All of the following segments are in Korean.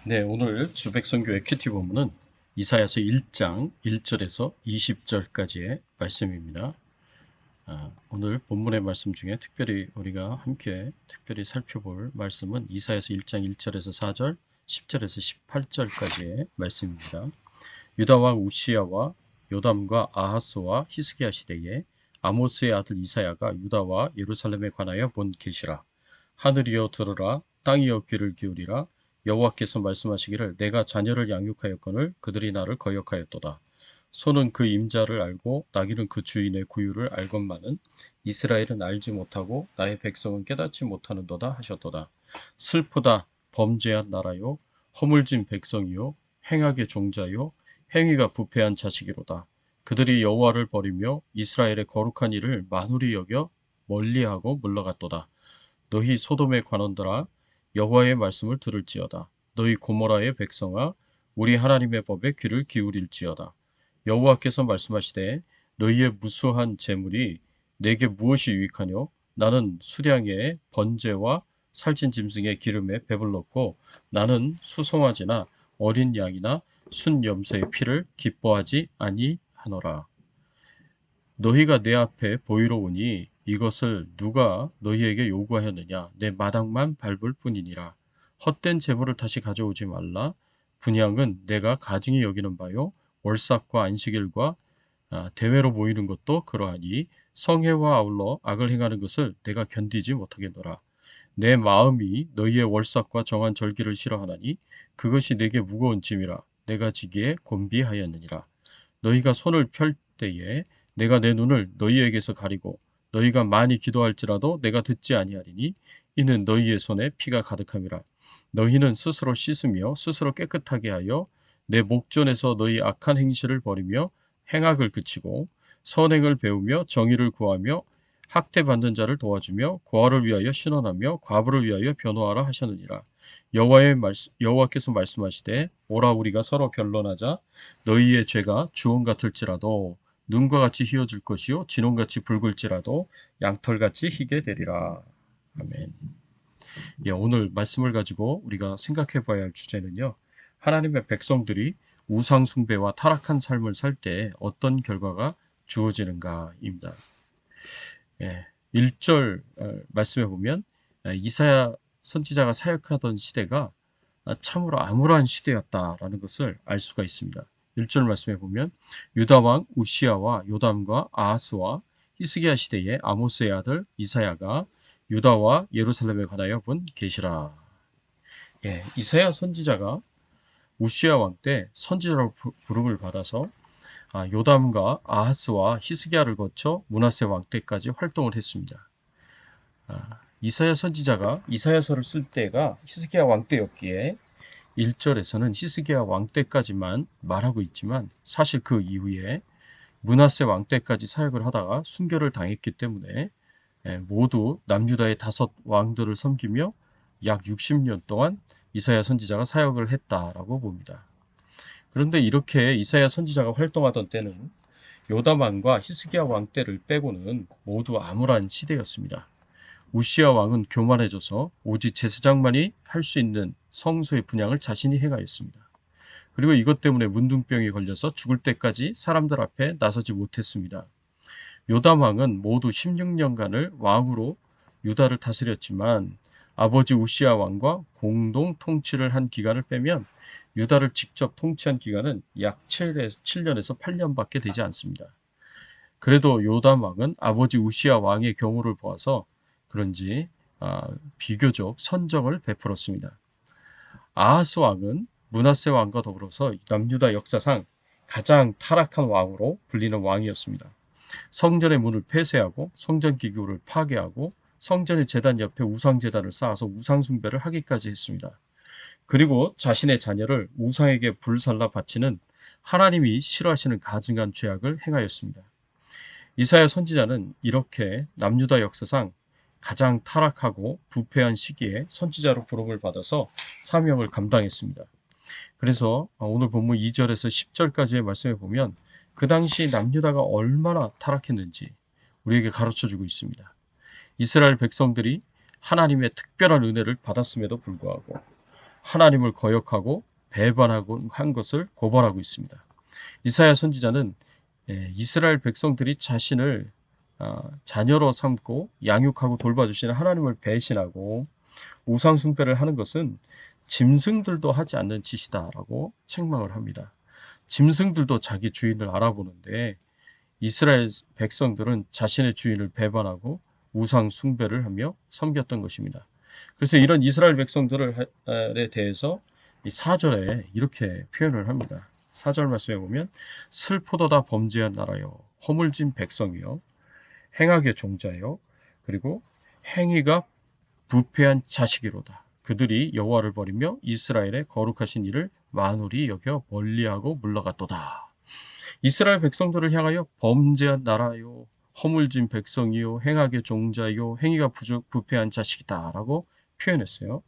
네, 오늘 주백선교회 큐티 본문은 이사야서 1장 1절에서 20절까지의 말씀입니다. 오늘 본문의 말씀 중에 특별히 우리가 함께 살펴볼 말씀은 이사야서 1장 1절에서 4절, 10절에서 18절까지의 말씀입니다. 유다 왕 우시야와 요담과 아하스와 히스기야 시대에 아모스의 아들 이사야가 유다와 예루살렘에 관하여 본 계시라. 하늘이여 들으라, 땅이여 귀를 기울이라. 여호와께서 말씀하시기를 내가 자녀를 양육하였거늘 그들이 나를 거역하였도다. 소는 그 임자를 알고 나귀는 그 주인의 구유를 알건만은 이스라엘은 알지 못하고 나의 백성은 깨닫지 못하는도다 하셨도다. 슬프다, 범죄한 나라요, 허물진 백성이요, 행악의 종자요, 행위가 부패한 자식이로다. 그들이 여호와를 버리며 이스라엘의 거룩한 일을 만홀히 여겨 멀리하고 물러갔도다. 너희 소돔의 관원들아, 여호와의 말씀을 들을지어다. 너희 고모라의 백성아, 우리 하나님의 법에 귀를 기울일지어다. 여호와께서 말씀하시되 너희의 무수한 재물이 내게 무엇이 유익하뇨? 나는 수량의 번제와 살찐 짐승의 기름에 배불렀고 나는 수송아지나 어린 양이나 순염소의 피를 기뻐하지 아니하노라. 너희가 내 앞에 보이러 오니 이것을 누가 너희에게 요구하였느냐? 내 마당만 밟을 뿐이니라. 헛된 재물을 다시 가져오지 말라. 분향은 내가 가증히 여기는 바요. 월삭과 안식일과 대회로 모이는 것도 그러하니 성회와 아울러 악을 행하는 것을 내가 견디지 못하겠노라. 내 마음이 너희의 월삭과 정한 절기를 싫어하나니 그것이 내게 무거운 짐이라. 내가 지기에 곤비하였느니라. 너희가 손을 펼 때에 내가 내 눈을 너희에게서 가리고 너희가 많이 기도할지라도 내가 듣지 아니하리니 이는 너희의 손에 피가 가득함이라. 너희는 스스로 씻으며 스스로 깨끗하게 하여 내 목전에서 너희 악한 행실을 버리며 행악을 그치고 선행을 배우며 정의를 구하며 학대받는 자를 도와주며 고아를 위하여 신원하며 과부를 위하여 변호하라 하셨느니라. 여호와께서 말씀하시되 오라 우리가 서로 변론하자. 너희의 죄가 주홍 같을지라도 눈과 같이 희어질 것이요 진홍같이 붉을지라도 양털같이 희게 되리라. 아멘. 예, 오늘 말씀을 가지고 우리가 생각해 봐야 할 주제는요. 하나님의 백성들이 우상 숭배와 타락한 삶을 살 때 어떤 결과가 주어지는가입니다. 예, 1절 말씀해 보면 이사야 선지자가 사역하던 시대가 참으로 암울한 시대였다라는 것을 알 수가 있습니다. 1절 말씀해 보면 유다 왕 우시야와 요담과 아하스와 히스기야 시대에 아모스의 아들 이사야가 유다와 예루살렘에 관하여 본 계시라. 예, 이사야 선지자가 우시야 왕 때 선지자로 부름을 받아서 요담과 아하스와 히스기야를 거쳐 므낫세 왕 때까지 활동을 했습니다. 이사야 선지자가 이사야서를 쓸 때가 히스기야 왕 때였기에 1절에서는 히스기야 왕 때까지만 말하고 있지만 사실 그 이후에 므낫세 왕 때까지 사역을 하다가 순교를 당했기 때문에 모두 남유다의 5 왕들을 섬기며 약 60년 동안 이사야 선지자가 사역을 했다라고 봅니다. 그런데 이렇게 이사야 선지자가 활동하던 때는 요담 왕과 히스기야 왕 때를 빼고는 모두 암울한 시대였습니다. 우시야 왕은 교만해져서 오직 제사장만이 할 수 있는 성소의 분향을 자신이 행하였습니다. 그리고 이것 때문에 문둥병이 걸려서 죽을 때까지 사람들 앞에 나서지 못했습니다. 요담 왕은 모두 16년간을 왕으로 유다를 다스렸지만 아버지 우시야 왕과 공동 통치를 한 기간을 빼면 유다를 직접 통치한 기간은 약 7년에서 8년밖에 되지 않습니다. 그래도 요담 왕은 아버지 우시야 왕의 경우를 보아서 그런지 비교적 선정을 베풀었습니다. 아하스 왕은 므낫세 왕과 더불어서 남유다 역사상 가장 타락한 왕으로 불리는 왕이었습니다. 성전의 문을 폐쇄하고 성전 기구를 파괴하고 성전의 제단 옆에 우상제단을 쌓아서 우상숭배를 하기까지 했습니다. 그리고 자신의 자녀를 우상에게 불살라 바치는 하나님이 싫어하시는 가증한 죄악을 행하였습니다. 이사야 선지자는 이렇게 남유다 역사상 가장 타락하고 부패한 시기에 선지자로 부름을 받아서 사명을 감당했습니다. 그래서 오늘 본문 2절에서 10절까지의 말씀에 보면 그 당시 남유다가 얼마나 타락했는지 우리에게 가르쳐주고 있습니다. 이스라엘 백성들이 하나님의 특별한 은혜를 받았음에도 불구하고 하나님을 거역하고 배반하고 한 것을 고발하고 있습니다. 이사야 선지자는 이스라엘 백성들이 자신을 자녀로 삼고 양육하고 돌봐주시는 하나님을 배신하고 우상 숭배를 하는 것은 짐승들도 하지 않는 짓이다라고 책망을 합니다. 짐승들도 자기 주인을 알아보는데 이스라엘 백성들은 자신의 주인을 배반하고 우상 숭배를 하며 섬겼던 것입니다. 그래서 이런 이스라엘 백성들에 대해서 이 4절에 이렇게 표현을 합니다. 4절 말씀에 보면 슬프도다 범죄한 나라요 허물진 백성이요 행악의 종자요 그리고 행위가 부패한 자식이로다. 그들이 여호와를 버리며 이스라엘의 거룩하신 이를 만홀히 여겨 멀리하고 물러갔도다. 이스라엘 백성들을 향하여 범죄한 나라요 허물진 백성이요 행악의 종자요 행위가 부패한 자식이다 라고 표현했어요.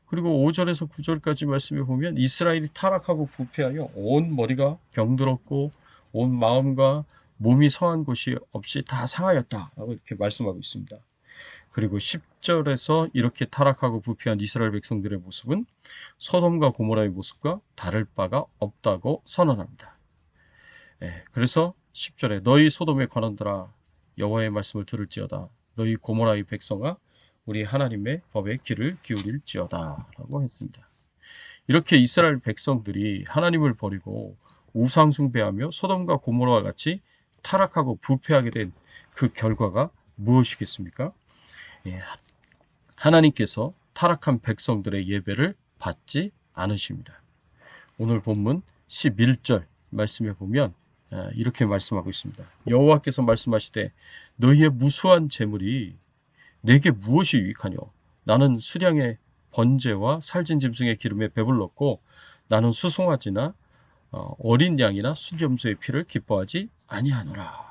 그리고 5절에서 9절까지 말씀해 보면 이스라엘이 타락하고 부패하여 온 머리가 병들었고 온 마음과 몸이 성한 곳이 없이 다 상하였다라고 이렇게 말씀하고 있습니다. 그리고 10절에서 이렇게 타락하고 부패한 이스라엘 백성들의 모습은 소돔과 고모라의 모습과 다를 바가 없다고 선언합니다. 그래서 10절에 너희 소돔의 관원들아 여호와의 말씀을 들을지어다. 너희 고모라의 백성아 우리 하나님의 법에 귀를 기울일지어다 라고 했습니다. 이렇게 이스라엘 백성들이 하나님을 버리고 우상 숭배하며 소돔과 고모라와 같이 타락하고 부패하게 된 그 결과가 무엇이겠습니까? 하나님께서 타락한 백성들의 예배를 받지 않으십니다. 오늘 본문 11절 말씀에 보면 이렇게 말씀하고 있습니다. 여호와께서 말씀하시되 너희의 무수한 재물이 내게 무엇이 유익하뇨? 나는 수량의 번제와 살진 짐승의 기름에 배불렀고 나는 수송아지나 어린 양이나 순염소의 피를 기뻐하지 아니하노라.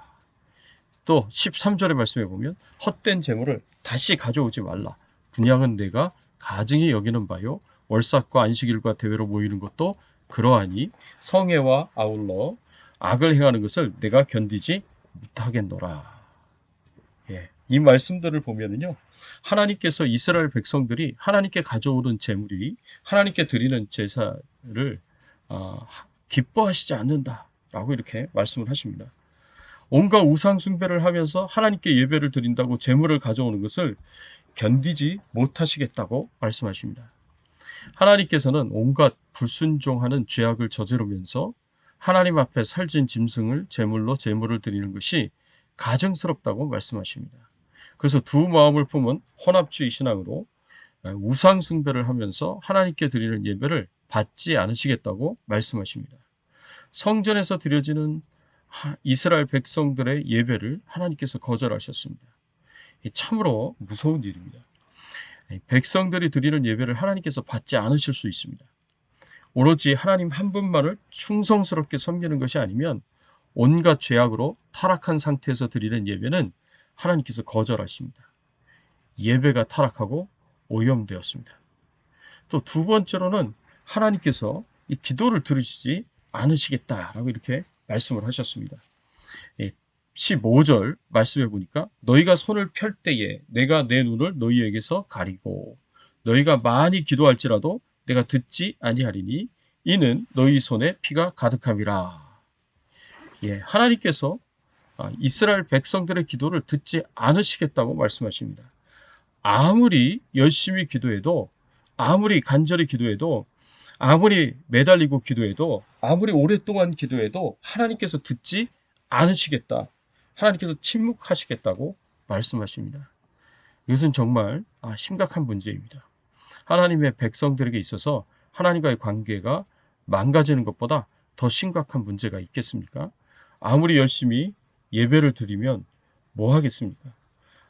또 13절의 말씀에 보면 헛된 재물을 다시 가져오지 말라. 분향은 내가 가증히 여기는 바요. 월삭과 안식일과 대회로 모이는 것도 그러하니 성회와 아울러 악을 행하는 것을 내가 견디지 못하겠노라. 이 말씀들을 보면은요, 하나님께서 이스라엘 백성들이 하나님께 가져오는 재물이 하나님께 드리는 제사를 기뻐하시지 않는다라고 이렇게 말씀을 하십니다. 온갖 우상 숭배를 하면서 하나님께 예배를 드린다고 재물을 가져오는 것을 견디지 못하시겠다고 말씀하십니다. 하나님께서는 온갖 불순종하는 죄악을 저지르면서 하나님 앞에 살진 짐승을 제물로 제물을 드리는 것이 가증스럽다고 말씀하십니다. 그래서 두 마음을 품은 혼합주의 신앙으로 우상 숭배를 하면서 하나님께 드리는 예배를 받지 않으시겠다고 말씀하십니다. 성전에서 드려지는 이스라엘 백성들의 예배를 하나님께서 거절하셨습니다. 참으로 무서운 일입니다. 백성들이 드리는 예배를 하나님께서 받지 않으실 수 있습니다. 오로지 하나님 한 분만을 충성스럽게 섬기는 것이 아니면 온갖 죄악으로 타락한 상태에서 드리는 예배는 하나님께서 거절하십니다. 예배가 타락하고 오염되었습니다. 또 두 번째로는 하나님께서 이 기도를 들으시지 않으시겠다라고 이렇게 말씀을 하셨습니다. 15절 말씀해 보니까 너희가 손을 펼 때에 내가 내 눈을 너희에게서 가리고 너희가 많이 기도할지라도 내가 듣지 아니하리니 이는 너희 손에 피가 가득함이라. 하나님께서 이스라엘 백성들의 기도를 듣지 않으시겠다고 말씀하십니다. 아무리 열심히 기도해도 아무리 간절히 기도해도 아무리 매달리고 기도해도 아무리 오랫동안 기도해도 하나님께서 듣지 않으시겠다. 하나님께서 침묵하시겠다고 말씀하십니다. 이것은 정말 심각한 문제입니다. 하나님의 백성들에게 있어서 하나님과의 관계가 망가지는 것보다 더 심각한 문제가 있겠습니까? 아무리 열심히 예배를 드리면 뭐 하겠습니까?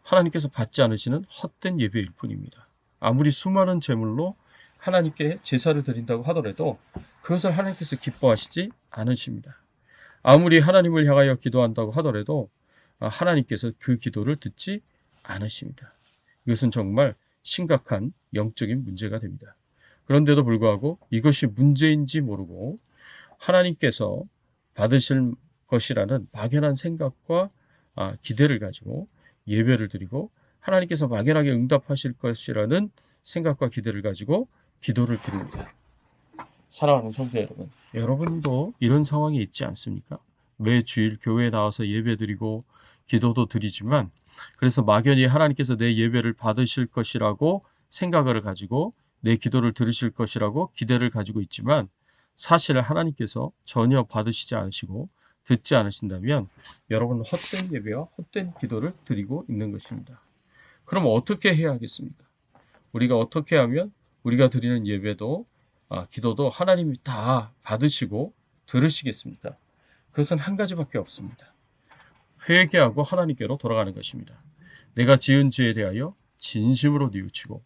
하나님께서 받지 않으시는 헛된 예배일 뿐입니다. 아무리 수많은 제물로 하나님께 제사를 드린다고 하더라도 그것을 하나님께서 기뻐하시지 않으십니다. 아무리 하나님을 향하여 기도한다고 하더라도 하나님께서 그 기도를 듣지 않으십니다. 이것은 정말 심각한 영적인 문제가 됩니다. 그런데도 불구하고 이것이 문제인지 모르고 하나님께서 받으실 것이라는 막연한 생각과 기대를 가지고 예배를 드리고 하나님께서 막연하게 응답하실 것이라는 생각과 기대를 가지고 기도를 드립니다. 사랑하는 성도 여러분, 여러분도 이런 상황이 있지 않습니까? 매 주일 교회에 나와서 예배드리고 기도도 드리지만 그래서 막연히 하나님께서 내 예배를 받으실 것이라고 생각을 가지고 내 기도를 들으실 것이라고 기대를 가지고 있지만 사실 하나님께서 전혀 받으시지 않으시고 듣지 않으신다면 여러분은 헛된 예배와 헛된 기도를 드리고 있는 것입니다. 그럼 어떻게 해야 하겠습니까? 우리가 어떻게 하면 우리가 드리는 예배도 기도도 하나님이 다 받으시고 들으시겠습니까? 그것은 한 가지밖에 없습니다. 회개하고 하나님께로 돌아가는 것입니다. 내가 지은 죄에 대하여 진심으로 뉘우치고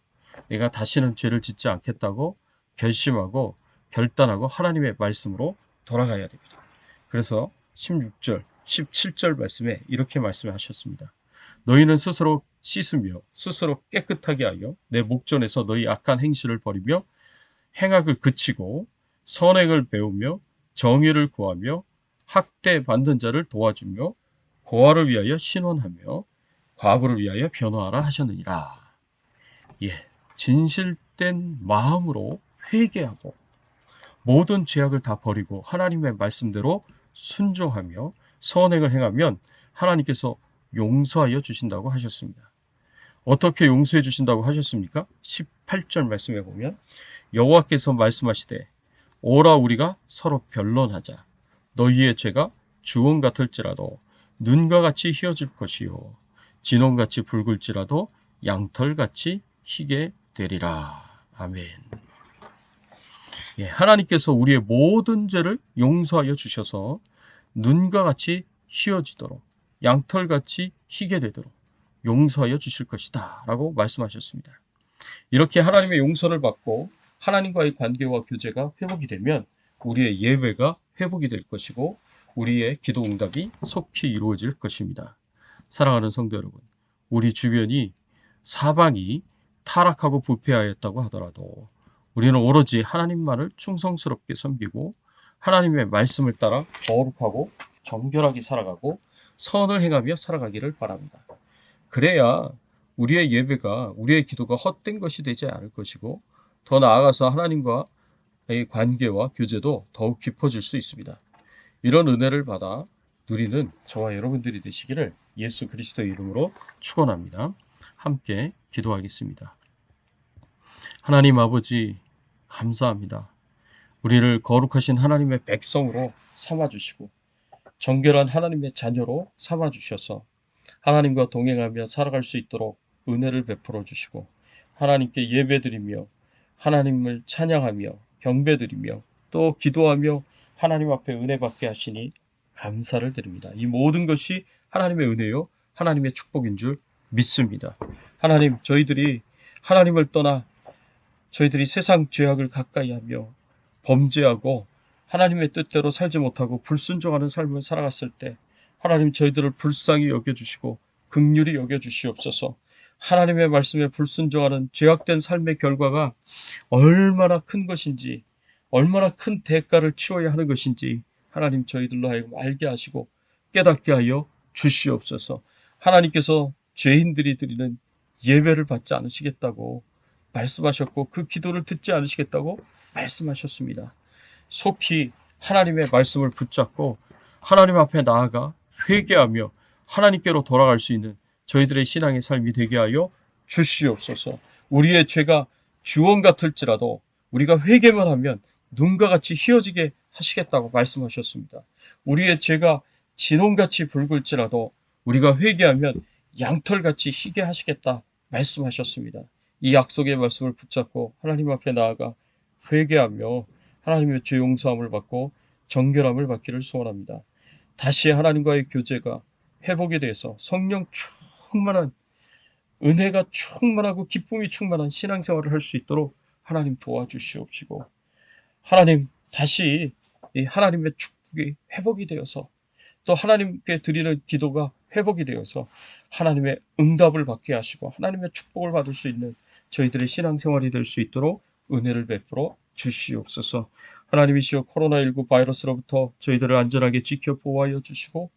내가 다시는 죄를 짓지 않겠다고 결심하고 결단하고 하나님의 말씀으로 돌아가야 됩니다. 그래서 16절, 17절 말씀에 이렇게 말씀하셨습니다. 너희는 스스로 씻으며 스스로 깨끗하게 하여 내 목전에서 너희 악한 행실을 버리며 행악을 그치고 선행을 배우며 정의를 구하며 학대 받는 자를 도와주며 고아를 위하여 신원하며 과부를 위하여 변호하라 하셨느니라. 예, 진실된 마음으로 회개하고 모든 죄악을 다 버리고 하나님의 말씀대로 순종하며 선행을 행하면 하나님께서 용서하여 주신다고 하셨습니다. 어떻게 용서해 주신다고 하셨습니까? 18절 말씀해 보면 여호와께서 말씀하시되 오라 우리가 서로 변론하자. 너희의 죄가 주홍 같을지라도 눈과 같이 희어질 것이요 진홍같이 붉을지라도 양털같이 희게 되리라. 아멘. 예, 하나님께서 우리의 모든 죄를 용서하여 주셔서 눈과 같이 희어지도록 양털같이 희게 되도록 용서하여 주실 것이다 라고 말씀하셨습니다. 이렇게 하나님의 용서를 받고 하나님과의 관계와 교제가 회복이 되면 우리의 예배가 회복이 될 것이고 우리의 기도 응답이 속히 이루어질 것입니다. 사랑하는 성도 여러분, 우리 주변이 사방이 타락하고 부패하였다고 하더라도 우리는 오로지 하나님만을 충성스럽게 섬기고 하나님의 말씀을 따라 거룩하고 정결하게 살아가고 선을 행하며 살아가기를 바랍니다. 그래야 우리의 예배가, 우리의 기도가 헛된 것이 되지 않을 것이고 더 나아가서 하나님과의 관계와 교제도 더욱 깊어질 수 있습니다. 이런 은혜를 받아 누리는 저와 여러분들이 되시기를 예수 그리스도의 이름으로 축원합니다. 함께 기도하겠습니다. 하나님 아버지 감사합니다. 우리를 거룩하신 하나님의 백성으로 삼아주시고 정결한 하나님의 자녀로 삼아주셔서 하나님과 동행하며 살아갈 수 있도록 은혜를 베풀어 주시고 하나님께 예배드리며 하나님을 찬양하며 경배드리며 또 기도하며 하나님 앞에 은혜 받게 하시니 감사를 드립니다. 이 모든 것이 하나님의 은혜요 하나님의 축복인 줄 믿습니다. 하나님, 저희들이 하나님을 떠나 저희들이 세상 죄악을 가까이 하며 범죄하고 하나님의 뜻대로 살지 못하고 불순종하는 삶을 살아갔을 때 하나님 저희들을 불쌍히 여겨주시고 긍휼히 여겨주시옵소서. 하나님의 말씀에 불순종하는 죄악된 삶의 결과가 얼마나 큰 것인지 얼마나 큰 대가를 치러야 하는 것인지 하나님 저희들로 하여금 알게 하시고 깨닫게 하여 주시옵소서. 하나님께서 죄인들이 드리는 예배를 받지 않으시겠다고 말씀하셨고 그 기도를 듣지 않으시겠다고 말씀하셨습니다. 속히 하나님의 말씀을 붙잡고 하나님 앞에 나아가 회개하며 하나님께로 돌아갈 수 있는 저희들의 신앙의 삶이 되게 하여 주시옵소서. 우리의 죄가 주홍 같을지라도 우리가 회개만 하면 눈과 같이 희어지게 하시겠다고 말씀하셨습니다. 우리의 죄가 진홍같이 붉을지라도 우리가 회개하면 양털같이 희게 하시겠다 말씀하셨습니다. 이 약속의 말씀을 붙잡고 하나님 앞에 나아가 회개하며 하나님의 죄 용서함을 받고 정결함을 받기를 소원합니다. 다시 하나님과의 교제가 회복이 돼서 성령 충만한 은혜가 충만하고 기쁨이 충만한 신앙생활을 할 수 있도록 하나님 도와주시옵시고 하나님 다시 이 하나님의 축복이 회복이 되어서 또 하나님께 드리는 기도가 회복이 되어서 하나님의 응답을 받게 하시고 하나님의 축복을 받을 수 있는 저희들의 신앙생활이 될 수 있도록 은혜를 베풀어 주시옵소서. 하나님이시여 코로나19 바이러스로부터 저희들을 안전하게 지켜 보호하여 주시고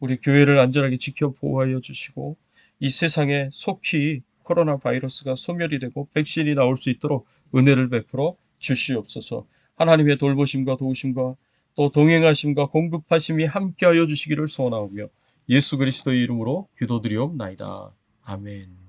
우리 교회를 안전하게 지켜 보호하여 주시고 이 세상에 속히 코로나 바이러스가 소멸이 되고 백신이 나올 수 있도록 은혜를 베풀어 주시옵소서. 하나님의 돌보심과 도우심과 또 동행하심과 공급하심이 함께하여 주시기를 소원하오며 예수 그리스도의 이름으로 기도드리옵나이다. 아멘.